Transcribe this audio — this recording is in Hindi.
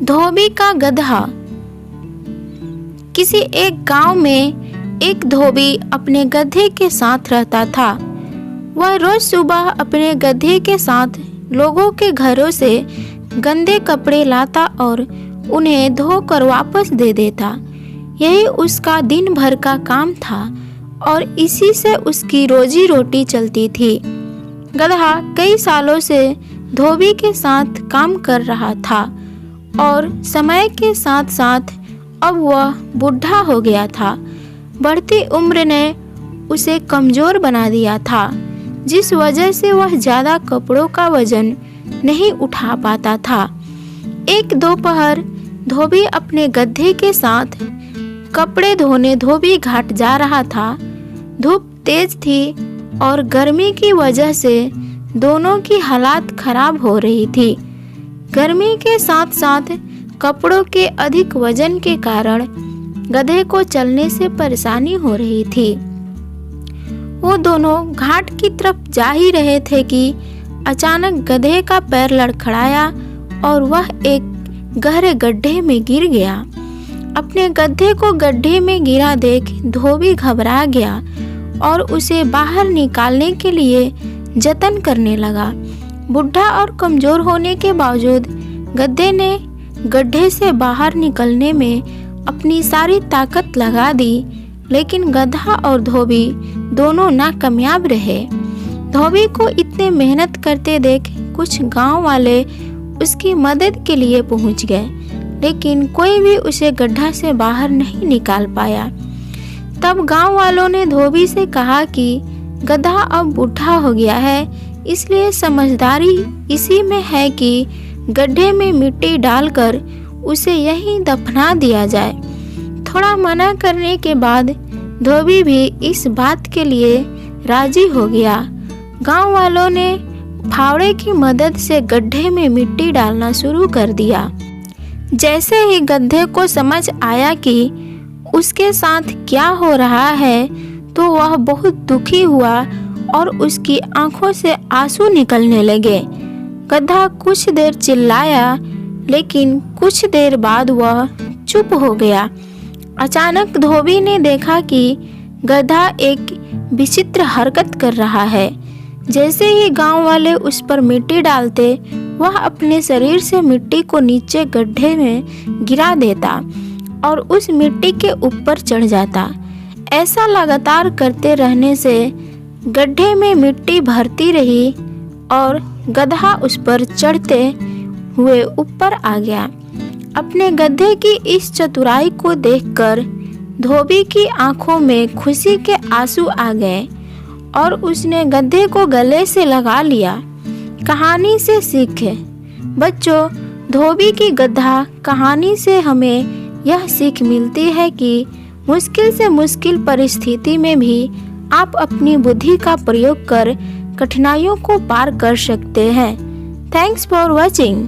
धोबी का गधा। किसी एक गांव में एक धोबी अपने गधे के साथ रहता था। वह रोज सुबह अपने गधे के साथ लोगों के घरों से गंदे कपड़े लाता और उन्हें धोकर वापस दे देता। यही उसका दिन भर का काम था और इसी से उसकी रोजी रोटी चलती थी। गधा कई सालों से धोबी के साथ काम कर रहा था और समय के साथ साथ अब वह बूढ़ा हो गया था। बढ़ती उम्र ने उसे कमज़ोर बना दिया था, जिस वजह से वह ज़्यादा कपड़ों का वजन नहीं उठा पाता था। एक दोपहर धोबी अपने गधे के साथ कपड़े धोने धोबी घाट जा रहा था। धूप तेज थी और गर्मी की वजह से दोनों की हालत खराब हो रही थी। गर्मी के साथ साथ कपड़ों के अधिक वजन के कारण गधे को चलने से परेशानी हो रही थी। वो दोनों घाट की तरफ जा ही रहे थे कि अचानक गधे का पैर लड़खड़ाया और वह एक गहरे गड्ढे में गिर गया। अपने गधे को गड्ढे में गिरा देख धोबी घबरा गया और उसे बाहर निकालने के लिए जतन करने लगा। बूढ़ा और कमज़ोर होने के बावजूद गधे ने गड्ढे से बाहर निकलने में अपनी सारी ताकत लगा दी, लेकिन गधा और धोबी दोनों नाकामयाब रहे। धोबी को इतने मेहनत करते देख कुछ गांव वाले उसकी मदद के लिए पहुंच गए, लेकिन कोई भी उसे गड्ढा से बाहर नहीं निकाल पाया। तब गांव वालों ने धोबी से कहा कि गधा अब बूढ़ा हो गया है, इसलिए समझदारी इसी में है कि गड्ढे में मिट्टी डालकर उसे यहीं दफना दिया जाए। थोड़ा मना करने के बाद धोबी भी इस बात के लिए राजी हो गया। गांव वालों ने फावड़े की मदद से गड्ढे में मिट्टी डालना शुरू कर दिया। जैसे ही गधे को समझ आया कि उसके साथ क्या हो रहा है, तो वह बहुत दुखी हुआ और उसकी आंखों से आंसू निकलने लगे। गधा कुछ देर चिल्लाया, लेकिन कुछ देर बाद वह चुप हो गया। अचानक धोबी ने देखा कि गधा एक विचित्र हरकत कर रहा है। जैसे ही गांव वाले उस पर मिट्टी डालते, वह अपने शरीर से मिट्टी को नीचे गड्ढे में गिरा देता और उस मिट्टी के ऊपर चढ़ जाता। ऐसा लगातार करते रहने से गड्ढे में मिट्टी भरती रही और गधा उस पर चढ़ते हुए ऊपर आ गया। अपने गधे की इस चतुराई को देखकर धोबी की आंखों में खुशी के आंसू आ गए और उसने गधे को गले से लगा लिया। कहानी से सीखे। बच्चों, धोबी की गधा कहानी से हमें यह सीख मिलती है कि मुश्किल से मुश्किल परिस्थिति में भी आप अपनी बुद्धि का प्रयोग कर कठिनाइयों को पार कर सकते हैं। Thanks for watching.